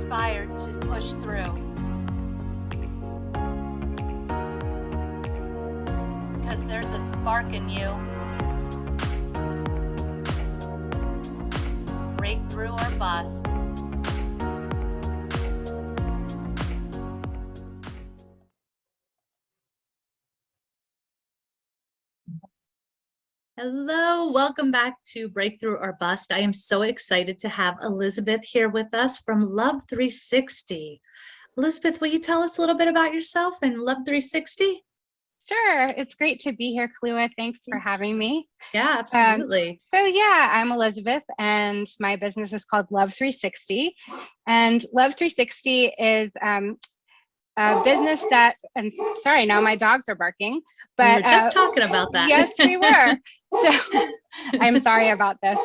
inspired to push through. Because there's a spark in you. Breakthrough or bust. Hello, welcome back to Breakthrough or Bust. I am so excited to have Elizabeth here with us from Love 360. Elizabeth, will you tell us a little bit about yourself and Love 360? Sure. It's great to be here, Kalua. Thanks for having me. Yeah, absolutely. I'm Elizabeth, and my business is called Love 360. And Love 360 is a business that, and sorry, now my dogs are barking. But we were just talking about that. Yes, we were. So I'm sorry about this.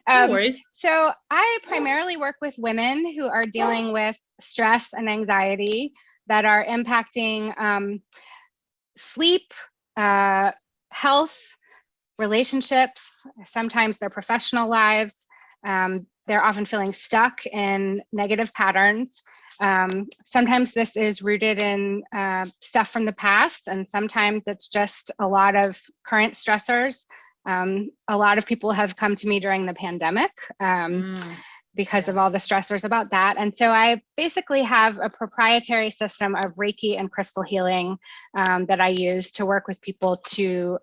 No worries. So I primarily work with women who are dealing with stress and anxiety that are impacting sleep, health, relationships, sometimes their professional lives. They're often feeling stuck in negative patterns. Sometimes this is rooted in stuff from the past, and sometimes it's just a lot of current stressors. A lot of people have come to me during the pandemic because of all the stressors about that. And so I basically have a proprietary system of Reiki and crystal healing that I use to work with people to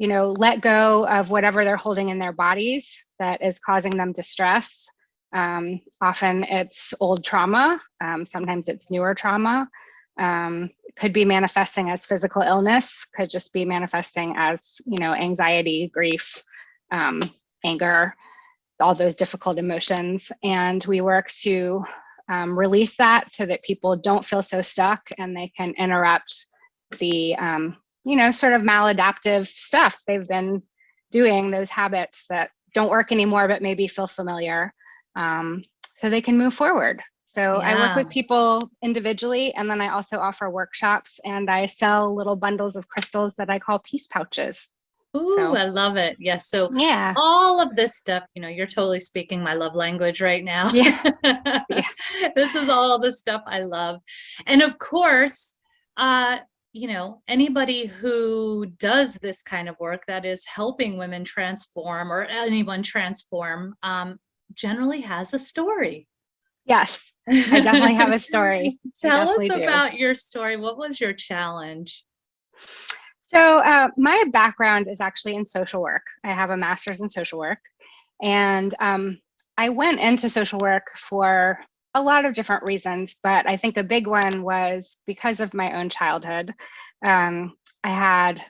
let go of whatever they're holding in their bodies that is causing them distress. Often it's old trauma, sometimes it's newer trauma, could be manifesting as physical illness, could just be manifesting as, anxiety, grief, anger, all those difficult emotions. And we work to release that so that people don't feel so stuck and they can interrupt the sort of maladaptive stuff they've been doing, those habits that don't work anymore, but maybe feel familiar, so they can move forward. So I work with people individually, and then I also offer workshops, and I sell little bundles of crystals that I call peace pouches. Ooh, I love it. Yes. So yeah, all of this stuff, you're totally speaking my love language right now. Yeah. This is all the stuff I love. And of course, anybody who does this kind of work that is helping women transform or anyone transform, generally has a story. Yes, I definitely have a story. Tell us about your story. What was your challenge? So my background is actually in social work. I have a master's in social work, and I went into social work for a lot of different reasons, but I think a big one was because of my own childhood. I had,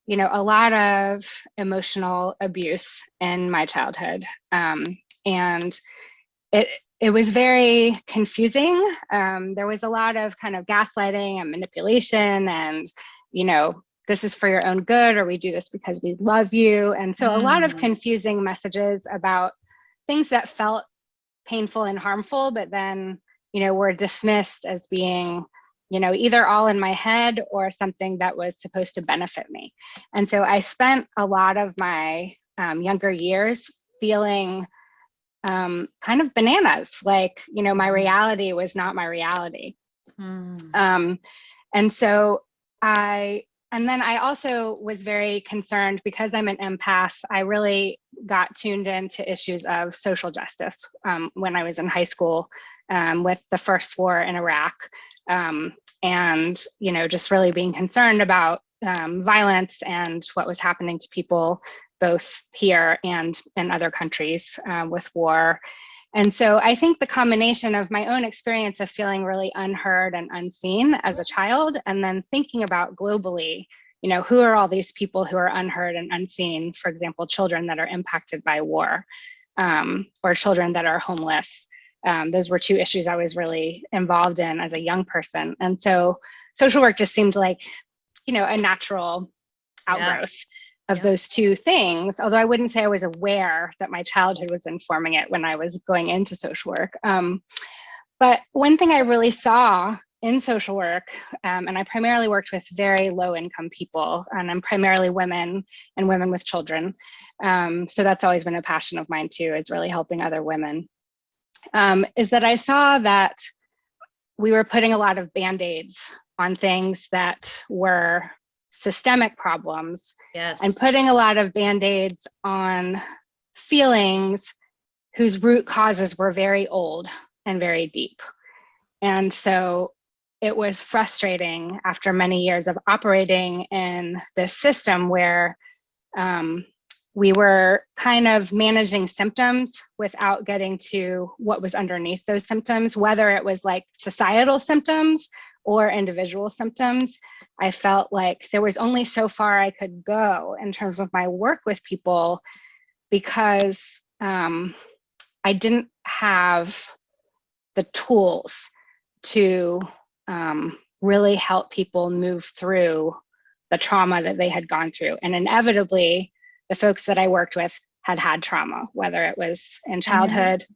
a lot of emotional abuse in my childhood, and it was very confusing. There was a lot of kind of gaslighting and manipulation, and this is for your own good, or we do this because we love you. And so a lot of confusing messages about things that felt painful and harmful, but then, were dismissed as being, either all in my head or something that was supposed to benefit me. And so I spent a lot of my younger years feeling kind of bananas, like, my reality was not my reality. And then I also was very concerned because I'm an empath. I really got tuned into issues of social justice when I was in high school with the first war in Iraq. And, just really being concerned about violence and what was happening to people both here and in other countries with war. And so I think the combination of my own experience of feeling really unheard and unseen as a child, and then thinking about globally, who are all these people who are unheard and unseen, for example, children that are impacted by war, or children that are homeless. Those were two issues I was really involved in as a young person. And so social work just seemed like, a natural outgrowth of those two things, although I wouldn't say I was aware that my childhood was informing it when I was going into social work. But one thing I really saw in social work, and I primarily worked with very low income people, and I'm primarily women and women with children. So that's always been a passion of mine too, is really helping other women. is that I saw that we were putting a lot of Band-Aids on things that were systemic problems, and Yes. putting a lot of Band-Aids on feelings whose root causes were very old and very deep. And so it was frustrating after many years of operating in this system where we were kind of managing symptoms without getting to what was underneath those symptoms, whether it was like societal symptoms or individual symptoms. I felt like there was only so far I could go in terms of my work with people, because I didn't have the tools to really help people move through the trauma that they had gone through. And inevitably, the folks that I worked with had trauma, whether it was in childhood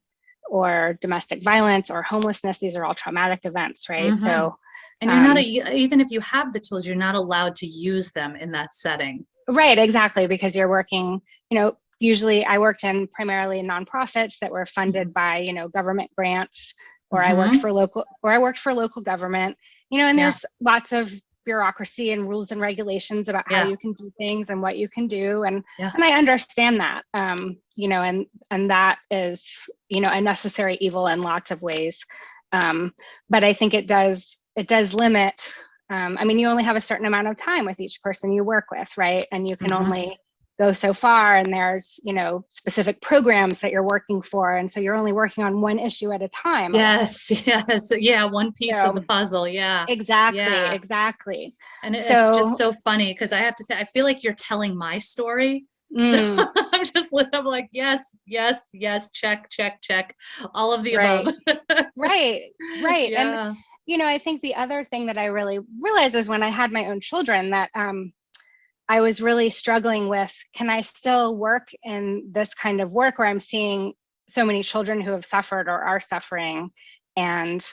or domestic violence or homelessness. These are all traumatic events, right? Mm-hmm. So, and you're not even if you have the tools, you're not allowed to use them in that setting. Right, exactly, because you're working, usually I worked in primarily nonprofits that were funded by, government grants, or I worked for local government, and there's lots of bureaucracy and rules and regulations about how you can do things and what you can do. And I understand that, and that is, a necessary evil in lots of ways. But I think it does limit, you only have a certain amount of time with each person you work with, right? And you can only go so far, and there's, specific programs that you're working for. And so you're only working on one issue at a time. Yes. Yeah. One piece of the puzzle. Yeah. Exactly. And it's just so funny, because I have to say, I feel like you're telling my story. So I'm just I'm like, yes, check, all of the above. Right. Yeah. And, I think the other thing that I really realized is when I had my own children that I was really struggling with, can I still work in this kind of work where I'm seeing so many children who have suffered or are suffering, and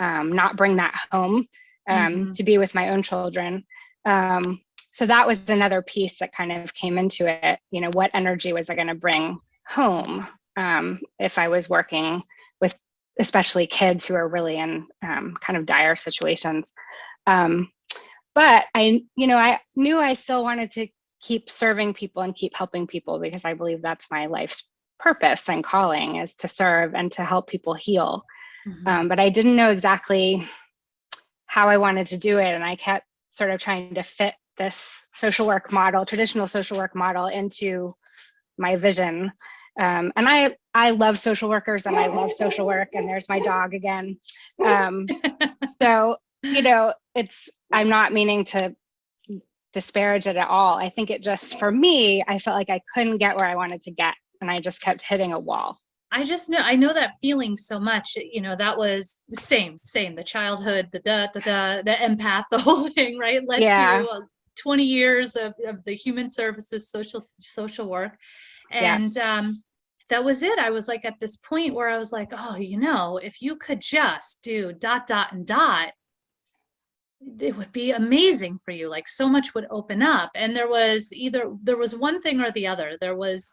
not bring that home to be with my own children. So that was another piece that kind of came into it. What energy was I going to bring home if I was working with especially kids who are really in kind of dire situations. But I knew I still wanted to keep serving people and keep helping people, because I believe that's my life's purpose and calling, is to serve and to help people heal. But I didn't know exactly how I wanted to do it. And I kept sort of trying to fit this traditional social work model into my vision. And I love social workers, and I love social work, and there's my dog again. So, I'm not meaning to disparage it at all. I think it just, for me, I felt like I couldn't get where I wanted to get, and I just kept hitting a wall. I know that feeling so much. That was the same, the childhood, the the empath, the whole thing, right? Led to 20 years of the human services, social work. And that was it. I was like at this point where I was like, oh, if you could just do ... it would be amazing for you. Like, so much would open up. And there was one thing or the other. There was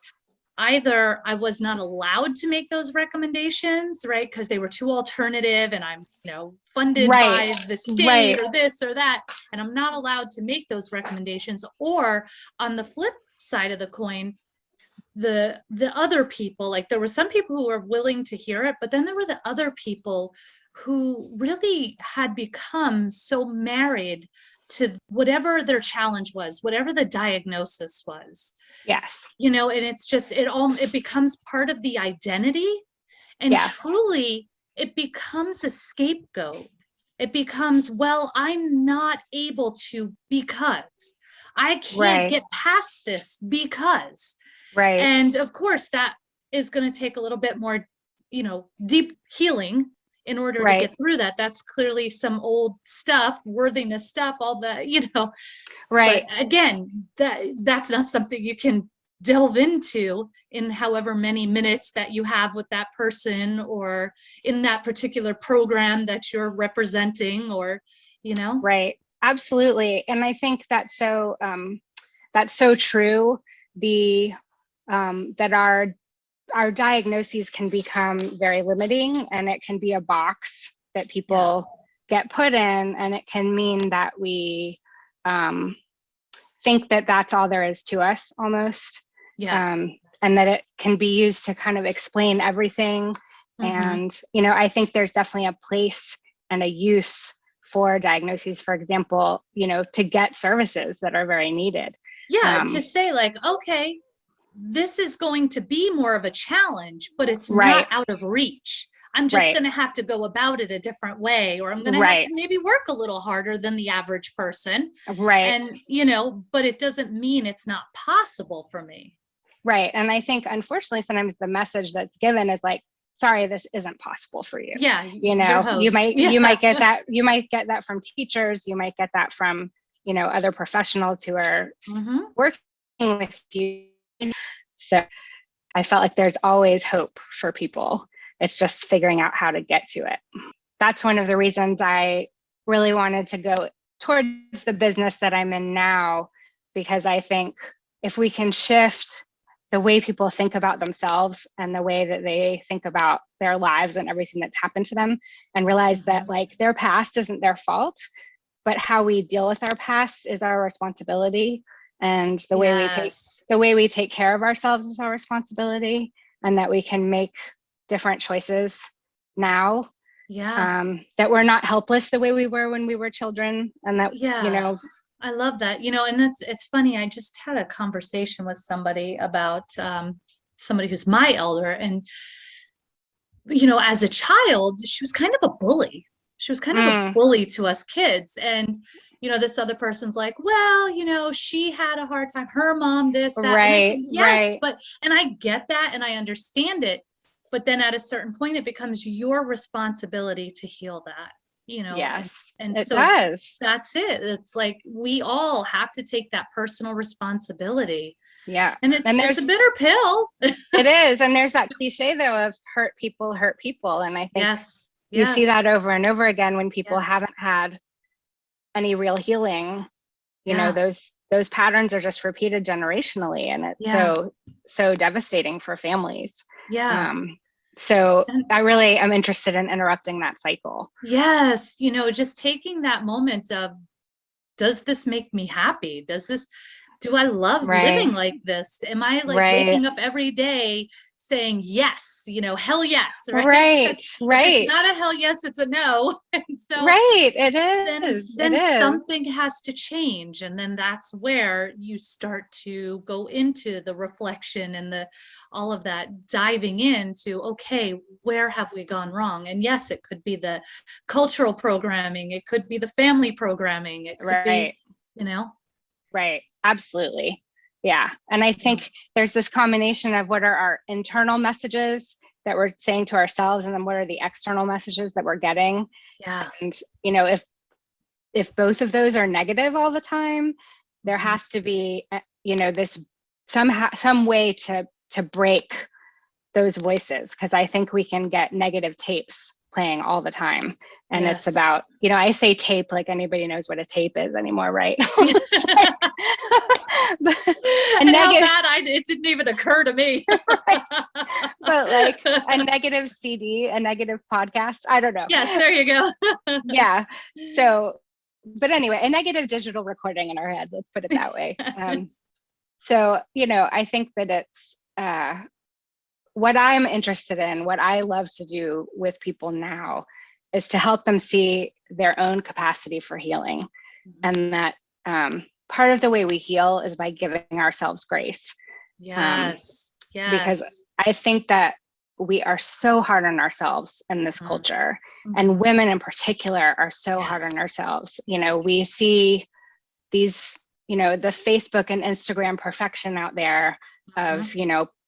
either I was not allowed to make those recommendations, right? Because they were too alternative, and I'm, funded by the state or this or that, and I'm not allowed to make those recommendations. Or on the flip side of the coin, the other people, like there were some people who were willing to hear it, but then there were the other people who really had become so married to whatever their challenge was, whatever the diagnosis was. Yes. And it's just, it becomes part of the identity, and truly it becomes a scapegoat. It becomes, well, I'm not able to because I can't get past this because. And of course, that is going to take a little bit more, deep healing in order to get through that. That's clearly some old stuff, worthiness stuff, all that, But again, that's not something you can delve into in however many minutes that you have with that person, or in that particular program that you're representing, or, Right. Absolutely. And I think that's so true. That our our diagnoses can become very limiting, and it can be a box that people get put in, and it can mean that we think that that's all there is to us almost. And that it can be used to kind of explain everything. And, I think there's definitely a place and a use for diagnoses, for example, to get services that are very needed. To say like, okay, this is going to be more of a challenge, but it's Right. not out of reach. I'm just Right. going to have to go about it a different way, or I'm going to have to maybe work a little harder than the average person. Right. And, but it doesn't mean it's not possible for me. Right. And I think, unfortunately, sometimes the message that's given is like, sorry, this isn't possible for you. Yeah. You might get that. You might get that from teachers. You might get that from, other professionals who are working with you. So I felt like there's always hope for people. It's just figuring out how to get to it. That's one of the reasons I really wanted to go towards the business that I'm in now, because I think if we can shift the way people think about themselves and the way that they think about their lives and everything that's happened to them, and realize that like their past isn't their fault, but how we deal with our past is our responsibility. And the way we take care of ourselves is our responsibility, and that we can make different choices now. That we're not helpless the way we were when we were children, and that I love that, and it's funny. I just had a conversation with somebody about somebody who's my elder, and as a child, she was kind of a bully. She was kind of a bully to us kids. And this other person's like, well, she had a hard time, her mom, this, that. Right, and I said, yes, right. and I get that and I understand it. But then at a certain point, it becomes your responsibility to heal that, Yes, and it so does. That's it. It's like, we all have to take that personal responsibility. Yeah. And it's a bitter pill. It is. And there's that cliche though of hurt people. And I think you see that over and over again when people haven't had any real healing, those patterns are just repeated generationally, and it's so devastating for families. So I really am interested in interrupting that cycle. Yes. Just taking that moment of, does this make me happy? Do I love living like this? Am I like waking up every day saying yes, hell yes, right? Right. If it's not a hell yes, it's a no. And so it is. Then something has to change. And then that's where you start to go into the reflection and all of that, diving into, okay, where have we gone wrong? And yes, it could be the cultural programming. It could be the family programming. It could be, Right. Absolutely. Yeah. And I think there's this combination of what are our internal messages that we're saying to ourselves, and then what are the external messages that we're getting. And, if both of those are negative all the time, there has to be, this some way to break those voices. Cause I think we can get negative tapes playing all the time. And it's about, I say tape like anybody knows what a tape is anymore, right? And how bad it didn't even occur to me. Right. But like a negative CD, a negative podcast, I don't know. Yes, there you go. Yeah. So, but anyway, a negative digital recording in our head, let's put it that way. So, I think that it's, what I'm interested in, what I love to do with people now is to help them see their own capacity for healing. And that part of the way we heal is by giving ourselves grace. Yes. Because I think that we are so hard on ourselves in this culture, and women in particular are so hard on ourselves. We see these, the Facebook and Instagram perfection out there of,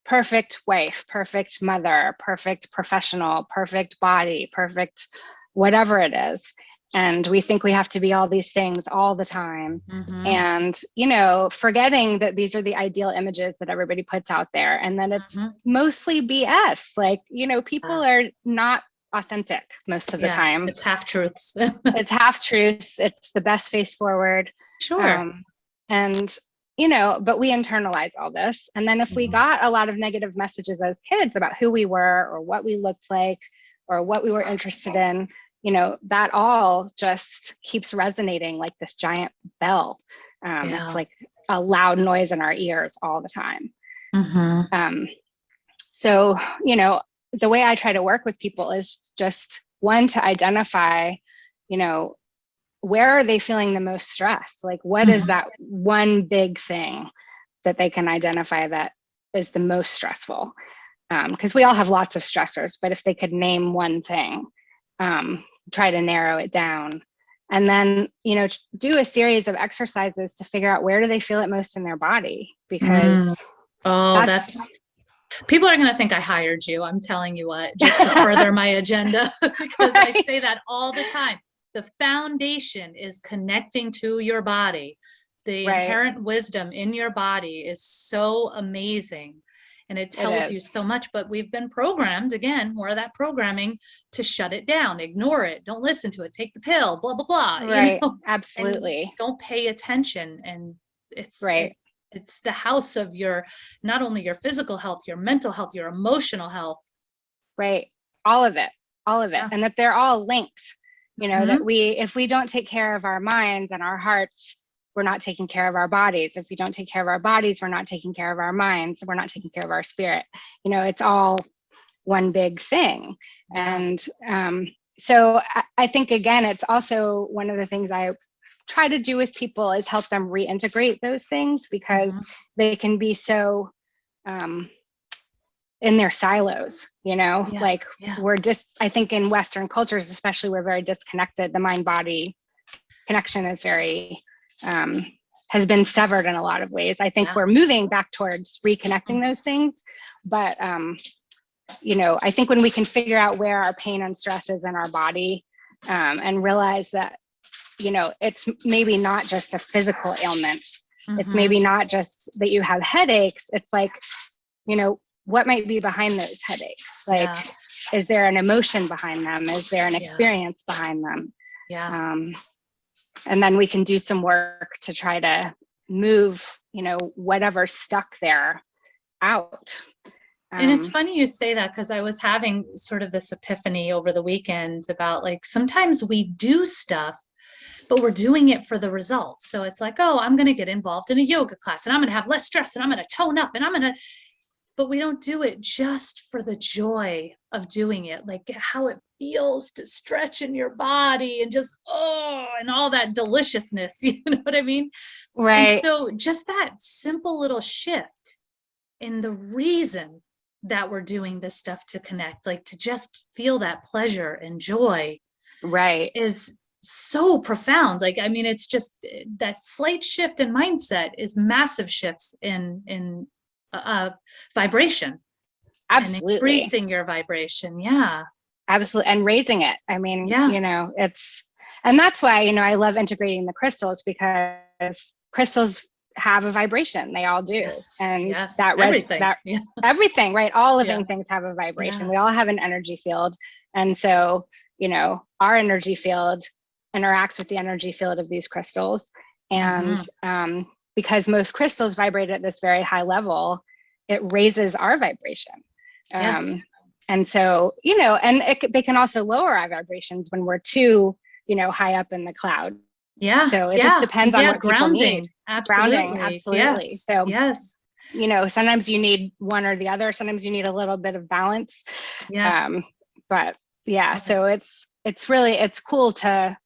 perfect wife, perfect mother, perfect professional, perfect body, perfect whatever it is. And we think we have to be all these things all the time. And, forgetting that these are the ideal images that everybody puts out there, and that it's mostly BS. Like, people are not authentic most of the time. It's half truths. It's half truths. It's the best face forward. Sure. And, but we internalize all this. And then if we got a lot of negative messages as kids about who we were or what we looked like or what we were interested in, that all just keeps resonating like this giant bell. It's like a loud noise in our ears all the time. So, the way I try to work with people is just one, to identify, where are they feeling the most stress? Like, what is that one big thing that they can identify that is the most stressful? Because we all have lots of stressors, but if they could name one thing, try to narrow it down. And then, do a series of exercises to figure out where do they feel it most in their body, because people are going to think I hired you. I'm telling you what, just to further my agenda, because I say that all the time. The foundation is connecting to your body. The inherent wisdom in your body is so amazing. And it tells you so much, but we've been programmed, again, more of that programming, to shut it down, ignore it, don't listen to it, take the pill, blah, blah, blah. Right. Absolutely. And don't pay attention. And it's the house of not only your physical health, your mental health, your emotional health. Right. All of it. And that they're all linked, that if we don't take care of our minds and our hearts, we're not taking care of our bodies. If we don't take care of our bodies, we're not taking care of our minds. We're not taking care of our spirit. It's all one big thing. And so I think, again, it's also one of the things I try to do with people is help them reintegrate those things, because they can be so in their silos, I think in Western cultures, especially, we're very disconnected. The mind-body connection is very, has been severed in a lot of ways. I think we're moving back towards reconnecting those things. But, I think when we can figure out where our pain and stress is in our body, and realize that, it's maybe not just a physical ailment. It's maybe not just that you have headaches. It's like, what might be behind those headaches? Like, is there an emotion behind them? Is there an experience behind them? And then we can do some work to try to move, whatever's stuck there out. And it's funny you say that, because I was having sort of this epiphany over the weekend about, like, sometimes we do stuff, but we're doing it for the results. So it's like, oh, I'm going to get involved in a yoga class and I'm going to have less stress and I'm going to tone up and but we don't do it just for the joy of doing it, like how it feels to stretch in your body and just, and all that deliciousness, you know what I mean? Right. And so just that simple little shift in the reason that we're doing this stuff, to connect, like to just feel that pleasure and joy, is so profound. Like, I mean, it's just that slight shift in mindset is massive shifts in vibration. Absolutely. And increasing your vibration. Absolutely. And raising it. I mean, and that's why, I love integrating the crystals, because crystals have a vibration. They all do. And everything, right? All living things have a vibration. We all have an energy field. And so, our energy field interacts with the energy field of these crystals. And because most crystals vibrate at this very high level, it raises our vibration. And so, and they can also lower our vibrations when we're too, high up in the cloud. So it just depends on what grounding. People need. Absolutely. Grounding, absolutely. So sometimes you need one or the other. Sometimes you need a little bit of balance. But so it's cool to,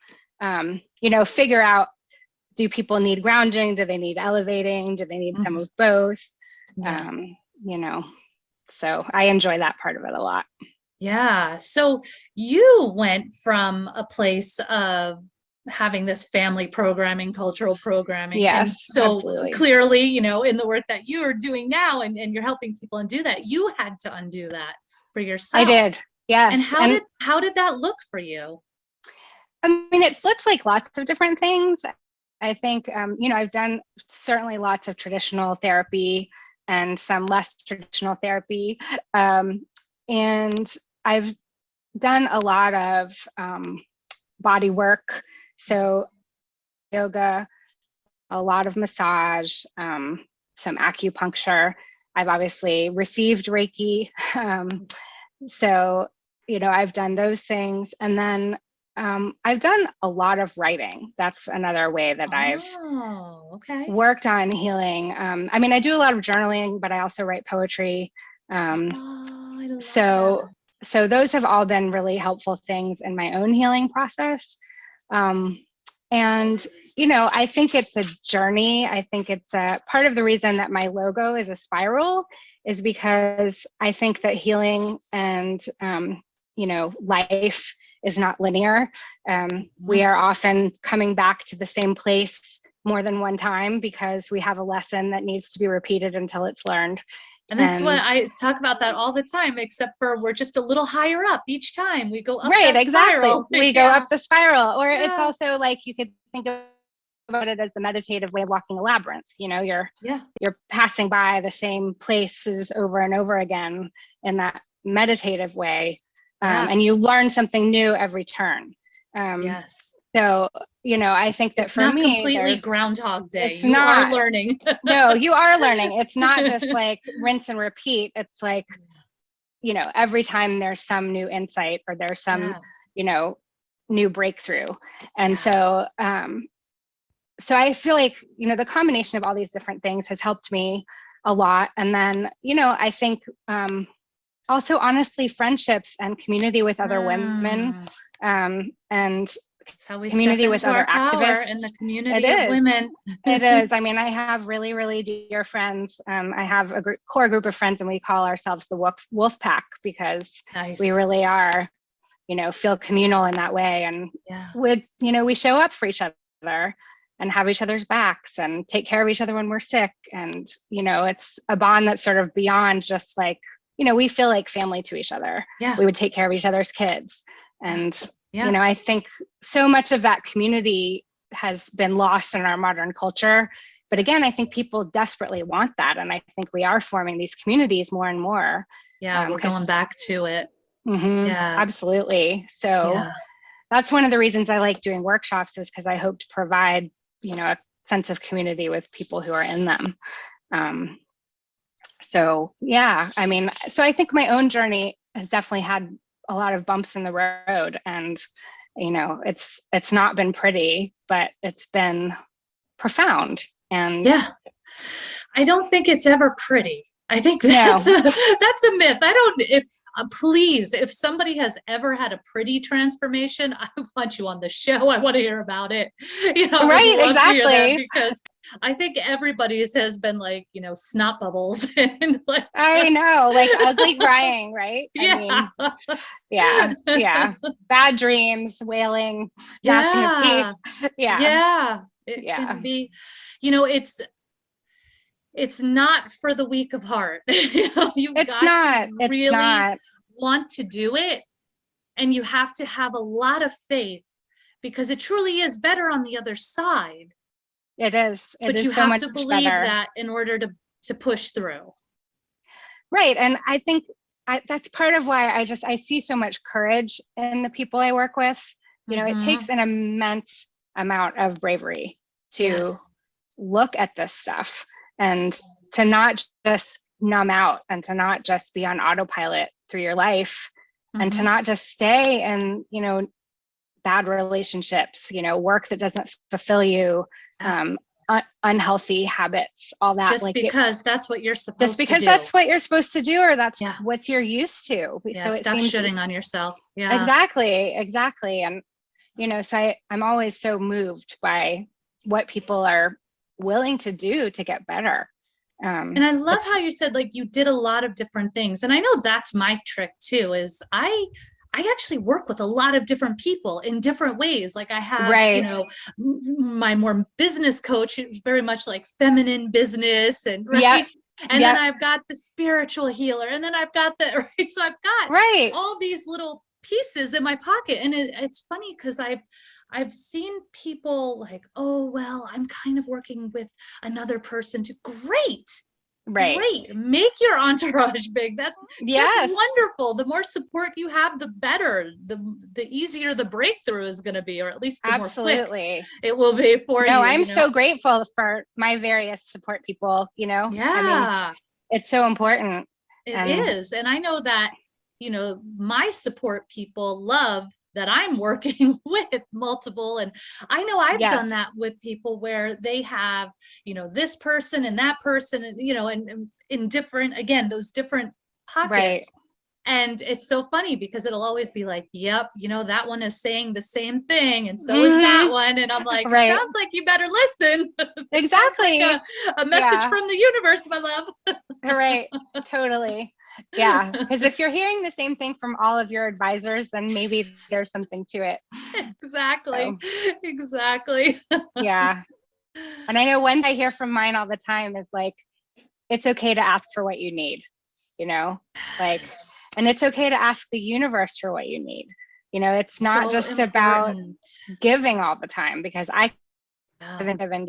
figure out, do people need grounding? Do they need elevating? Do they need some of both? So I enjoy that part of it a lot. So you went from a place of having this family programming, cultural programming. And so absolutely. Clearly, in the work that you are doing now, and you're helping people undo that, you had to undo that for yourself. I did. Yes. And how did that look for you? I mean, it looked like lots of different things. I think, I've done certainly lots of traditional therapy and some less traditional therapy. And I've done a lot of body work. So yoga, a lot of massage, some acupuncture. I've obviously received Reiki. So, I've done those things. And then I've done a lot of writing. That's another way that I've Oh, okay. worked on healing. I do a lot of journaling, but I also write poetry. Oh, I love that. So, so those have all been really helpful things in my own healing process. And I think it's a journey. I think it's a part of the reason that my logo is a spiral is because I think that healing and life is not linear. We are often coming back to the same place more than one time because we have a lesson that needs to be repeated until it's learned. And that's what I talk about that all the time, except for we're just a little higher up each time we go up right, that exactly. spiral. We go up the spiral. Or it's Yeah. also like you could think about it as the meditative way of walking a labyrinth. You're passing by the same places over and over again in that meditative way. And you learn something new every turn. Yes. So, I think that It's for not me, completely Groundhog Day. it's You not. are learning. No, you are learning. It's not just like rinse and repeat. It's like, every time there's some new insight or there's some, new breakthrough. And so, so I feel like, the combination of all these different things has helped me a lot. And then, I think also honestly, friendships and community with other women, and It's how we community step with into other our power activists in the it community of is. women. It is. I mean, I have really, really dear friends. I have a core group of friends, and we call ourselves the wolf pack because we really are, feel communal in that way. And we show up for each other and have each other's backs and take care of each other when we're sick. And, it's a bond that's sort of beyond just like, we feel like family to each other. We would take care of each other's kids. And, I think so much of that community has been lost in our modern culture. But again, I think people desperately want that. And I think we are forming these communities more and more. Yeah, we're going back to it. Absolutely. So that's one of the reasons I like doing workshops is because I hope to provide, a sense of community with people who are in them. So I think my own journey has definitely had a lot of bumps in the road, and it's not been pretty, but it's been profound. And I don't think it's ever pretty. I think that's a myth. Please, if somebody has ever had a pretty transformation, I want you on the show. I want to hear about it. Right, exactly. Because I think everybody's has been like, snot bubbles and like I know, like ugly crying, right? Yeah. Bad dreams, wailing, gnashing of teeth. It can be, it's not for the weak of heart. You've got to really want to do it, and you have to have a lot of faith because it truly is better on the other side. It is. But you have to believe that in order to push through. Right. And I think that's part of why I see so much courage in the people I work with. It takes an immense amount of bravery to look at this stuff and to not just numb out and to not just be on autopilot through your life and to not just stay in, bad relationships, work that doesn't fulfill you, unhealthy habits, all that. Just because that's what you're supposed to do. Just because that's what you're supposed to do, or that's what you're used to. Yeah, so stop shitting on yourself. Yeah, exactly. And, so I'm always so moved by what people are willing to do to get better. And I love how you said, like, you did a lot of different things. And I know that's my trick too, is I actually work with a lot of different people in different ways. Like I have, my more business coach, it's very much like feminine business and and then I've got the spiritual healer, and then I've got the so I've got all these little pieces in my pocket. And it's funny because I've seen people like, oh, well, I'm kind of working with another person too. Great. Right. great. Make your entourage big. That's Yes, wonderful. The more support you have, the better. The easier the breakthrough is going to be, or at least the more quick absolutely. it will be for No, you, I'm you know? so grateful for my various support people, I mean, Yeah. it's so important. It And is. And I know that, my support people love that I'm working with multiple. And I know I've yes, done that with people where they have, this person and that person, and, and in different, again, those different right. pockets. And it's so funny because it'll always be like, yep, that one is saying the same thing. And so is that Hmm. one. And I'm like, it Right. sounds like you better listen. This sounds like Exactly. a message Yeah. from the universe, my love. Right. Totally. Yeah. Because if you're hearing the same thing from all of your advisors, then maybe there's something to it. Exactly. So, Exactly. yeah. And I know one I hear from mine all the time is like, it's okay to ask for what you need, you know, like, Yes. and it's okay to ask the universe for what you need. It's not So just about important. giving all the time, because I Yeah. give and give and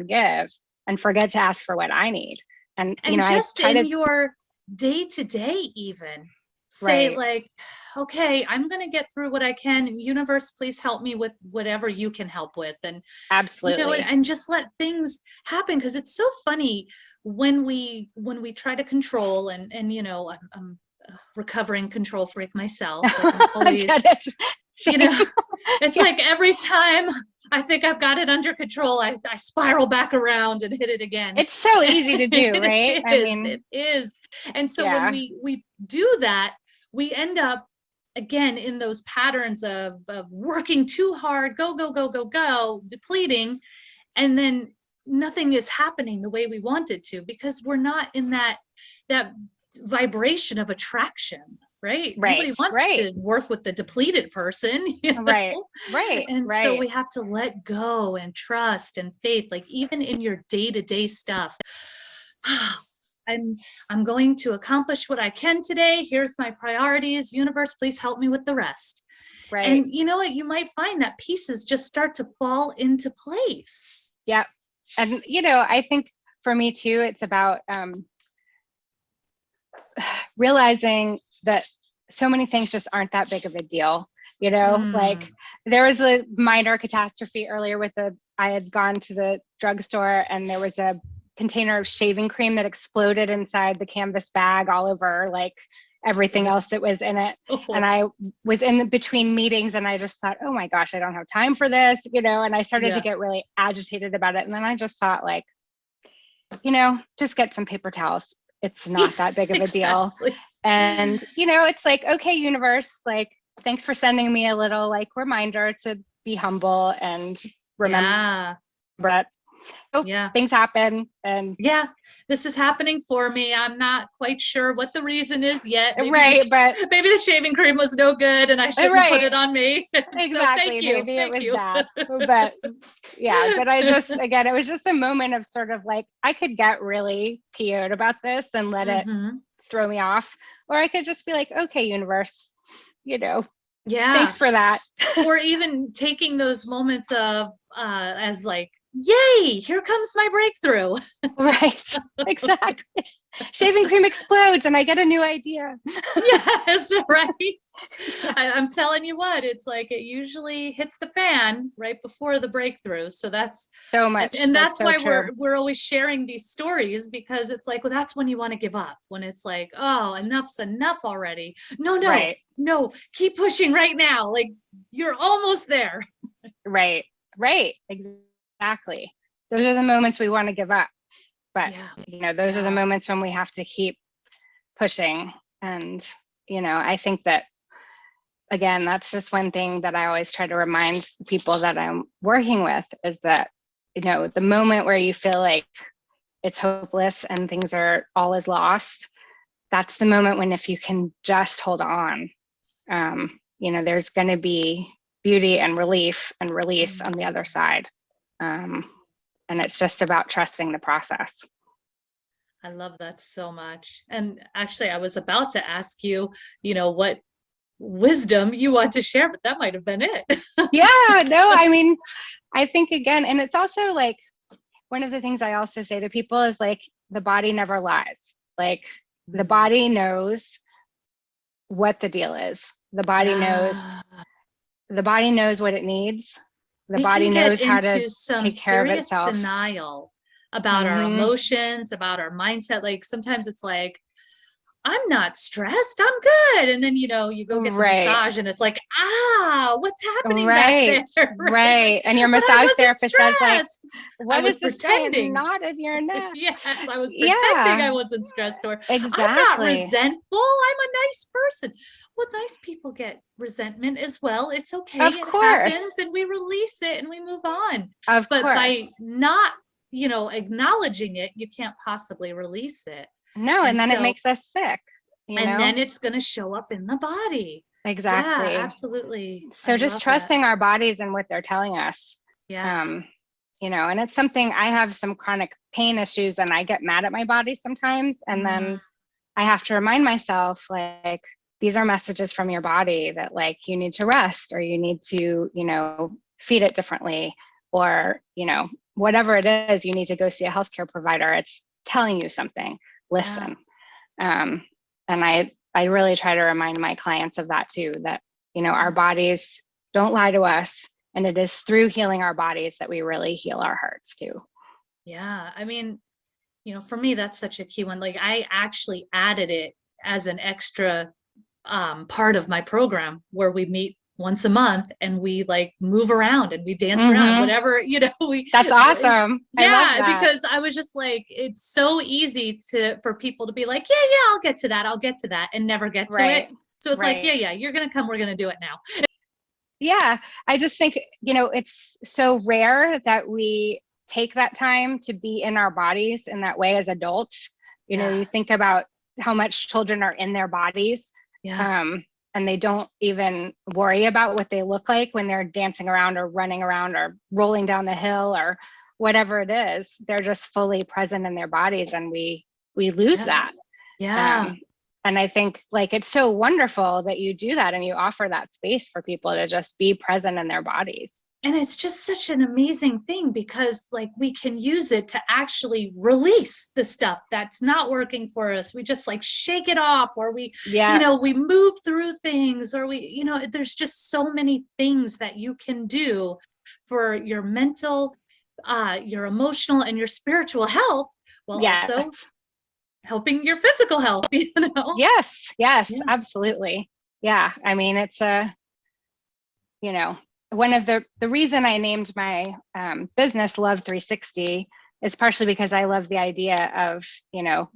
give and forget to ask for what I need. And, And I just try in to, your day to day, even say, right, like, okay, I'm going to get through what I can. Universe, please help me with whatever you can help with. And, absolutely. and just let things happen. Cause it's so funny when we try to control and, I'm a recovering control freak myself. Like I'm I get always, it. you know, Same. it's Yeah. like every time I think I've got it under control, I spiral back around and hit it again. It's so easy to do, right? It I is, it mean, is. And so when yeah, we do that, we end up again in those patterns of working too hard, go, go, go, go, go, depleting, and then nothing is happening the way we want it to because we're not in that vibration of attraction, right? right, Nobody wants right, to work with the depleted person, right, right, and so right. we have to let go and trust and faith, like even in your day-to-day stuff. I'm I'm going to accomplish what I can today. Here's my priorities. Universe, please help me with the rest. Right. And you know what? You might find that pieces just start to fall into place. Yeah. And, I think for me too, it's about realizing that so many things just aren't that big of a deal. Mm. Like there was a minor catastrophe earlier I had gone to the drugstore and there was a container of shaving cream that exploded inside the canvas bag all over like everything else Goodness. that was in it. And Oh, I was in between meetings and I just thought, oh my gosh, I don't have time for this, and I started to yeah. get really agitated about it. And then I just thought like, just get some paper towels. It's not that big of a deal. Exactly. And, it's like, okay, universe, like, thanks for sending me a little like reminder to be humble and remember Yeah. that Yeah. things happen. And Yeah. This is happening for me. I'm not quite sure what the reason is yet. Maybe right, but maybe the shaving cream was no good and I shouldn't put right, it on me. So thank exactly. you. Maybe it Thank was you. that. But yeah, but again, it was just a moment of sort of like, I could get really PO'd about this and let it Hmm. throw me off, or I could just be like, okay, universe, Yeah. thanks for that. Or even taking those moments of as like, yay, here comes my breakthrough. Right, exactly. Shaving cream explodes and I get a new idea. Yes, right. Yeah, I'm telling you what, it's like it usually hits the fan right before the breakthrough. So that's so and, much. and That's that's so why true. we're always sharing these stories because it's like, well, that's when you want to give up, when it's like, oh, enough's enough already. No, no, Right, no, keep pushing right now. Like you're almost there. right, right. Exactly. Those are the moments we want to give up. But, Yeah. those are the Yeah. moments when we have to keep pushing. And, I think that, again, that's just one thing that I always try to remind people that I'm working with is that, the moment where you feel like it's hopeless and things are all is lost, that's the moment when if you can just hold on, there's going to be beauty and relief and release on the other side. Um, and it's just about trusting the process. I love that so much. And actually, I was about to ask you, what wisdom you want to share, but that might have been it. Yeah, no, I mean, I think again, and it's also like one of the things I also say to people is like, the body never lies. Like the Mm. body knows what the deal is. Yeah. The body knows what it needs. The We can body get knows how to into some take care of serious itself. denial about our Hmm. emotions, about our mindset. Like sometimes it's like, I'm not stressed. I'm good. And then, you go get the Right. massage and it's like, what's happening back there? Right. Right. Like, Right. And your but I massage wasn't therapist says like, stressed. I what was is this giant pretending. knot in your neck? Yes, I was pretending Yeah, I wasn't stressed, or I'm not exactly. resentful. I'm a nice person. Well, nice people get resentment as well. It's okay. Of It course. happens and we release it and we move on. Of But course. by not, acknowledging it, you can't possibly release it. No, And and then it so, makes us sick, you and know? then it's going to show up in the body. Yeah, Exactly. absolutely. I So just love that. trusting our bodies and what they're telling us. Yeah. Um, and it's something. I have some chronic pain issues and I get mad at my body sometimes. And Mm, then I have to remind myself, like, these are messages from your body that like you need to rest or you need to, feed it differently or, whatever it is, you need to go see a healthcare provider. It's telling you something. yeah. Listen. And I really try to remind my clients of that too, that, our bodies don't lie to us. And it is through healing our bodies that we really heal our hearts too. Yeah. I mean, for me, that's such a key one. Like I actually added it as an extra part of my program where we meet once a month and we like move around and we dance around Mm-hmm. whatever, we, That's awesome. I love yeah, that. because I was just like, it's so easy for people to be like, yeah, yeah, I'll get to that. I'll get to that and never get to it. Right. So it's like, yeah, Right. yeah, you're going to come. We're going to do it now. Yeah. I just think, it's so rare that we take that time to be in our bodies in that way as adults. Yeah. You think about how much children are in their bodies. Yeah. And they don't even worry about what they look like when they're dancing around or running around or rolling down the hill or whatever it is. They're just fully present in their bodies, and we lose Yeah. that. Yeah. And I think like it's so wonderful that you do that and you offer that space for people to just be present in their bodies. And it's just such an amazing thing because like we can use it to actually release the stuff that's not working for us. We just like shake it off, or Yeah. we move through things, or there's just so many things that you can do for your mental, your emotional and your spiritual health, while Yes. also helping your physical health, Yes. Yes, Yeah. absolutely. Yeah. I mean, it's one of the reason I named my business Love 360 is partially because I love the idea of,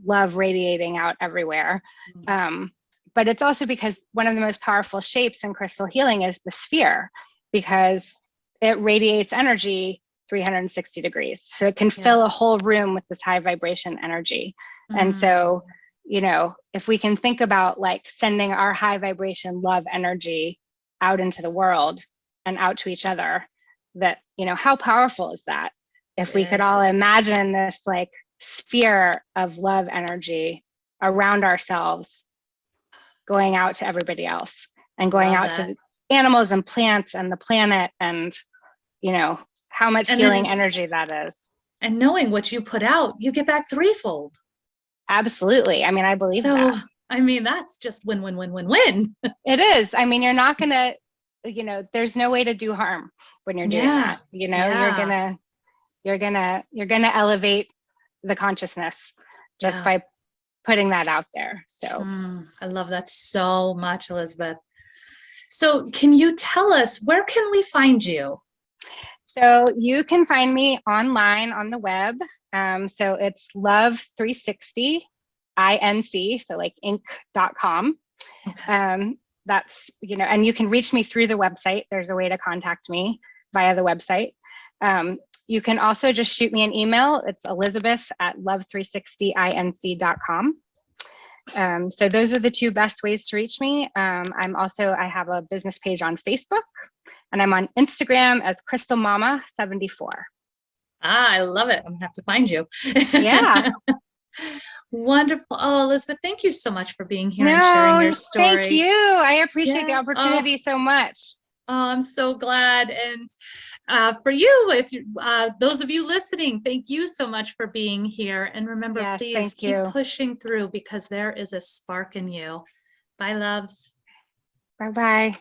love radiating out everywhere. But it's also because one of the most powerful shapes in crystal healing is the sphere, because it radiates energy 360 degrees. So it can fill a whole room with this high vibration energy. And so, if we can think about like sending our high vibration love energy out into the world and out to each other, that, how powerful is that? If we could all imagine this like sphere of love energy around ourselves, going out to everybody else and going out to animals and plants and the planet, and, how much healing energy that is. And knowing what you put out, you get back threefold. Absolutely. I mean, I believe that. I mean, that's just win, win, win, win, win. It is. I mean, you're not going to, there's no way to do harm when you're doing that. You're going to elevate the consciousness just by putting that out there. So I love that so much, Elizabeth. So can you tell us, where can we find you? So you can find me online on the web. So it's love360 inc, so like inc.com. That's, and you can reach me through the website. There's a way to contact me via the website. You can also just shoot me an email. It's elizabeth@love360inc.com. So those are the two best ways to reach me. I have a business page on Facebook, and I'm on Instagram as Crystal Mama 74. I love it. I'm gonna have to find you. Yeah. Wonderful. Oh, Elizabeth, thank you so much for being here and sharing your story. Thank you. I appreciate the opportunity so much. Oh, I'm so glad. And for you, if you, those of you listening, thank you so much for being here. And remember, Yes, please thank keep you. pushing through because there is a spark in you. Bye, loves. Bye-bye.